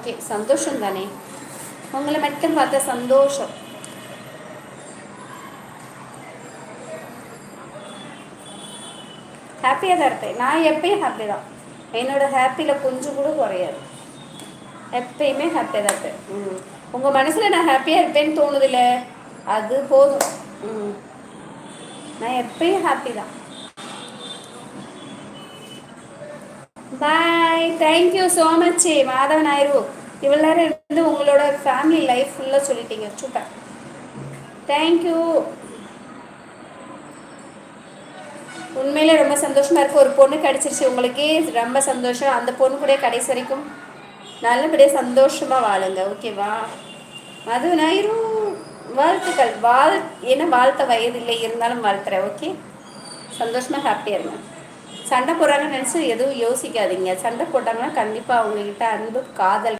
Okay, சந்தோஷம் தானே. உங்களை மட்டும் பார்த்த சந்தோஷம். ஹாப்பியாக தான் இருப்பேன். நான் எப்பயும் ஹாப்பி தான். என்னோட ஹாப்பியில் கொஞ்சம் கூட குறையாது. எப்பயுமே ஹாப்பியாக தான் இருப்பேன். உங்கள் மனசில் நான் ஹாப்பியாக இருப்பேன்னு தோணுதில்ல, அது போதும். நான் எப்பயும் ஹாப்பி தான். Bye, thank you so much Madhavan Naidu. இவ்வளோ நேரம் இருந்து உங்களோட ஃபேமிலி லைஃப் ஃபுல்லாக சொல்லிட்டீங்க. Super, thank you. உண்மையிலே ரொம்ப சந்தோஷமாக இருக்குது. ஒரு பொண்ணு கிடச்சிருச்சு உங்களுக்கே, ரொம்ப சந்தோஷம். அந்த பொண்ணு கூட கடைசி வரைக்கும் நல்லபடியாக சந்தோஷமாக வாழுங்க. ஓகேவா மது நாயுடு? வாழ்த்துக்கள். என்ன வாழ்த்த வயது இல்லை, இருந்தாலும் வாழ்த்துறேன். ஓகே, சந்தோஷமாக ஹாப்பியாக இருங்க. சண்டை போடுறாங்கன்னு நினச்சி எதுவும் யோசிக்காதீங்க. சண்டை போட்டாங்கன்னா கண்டிப்பாக அவங்கக்கிட்ட அன்பு, காதல்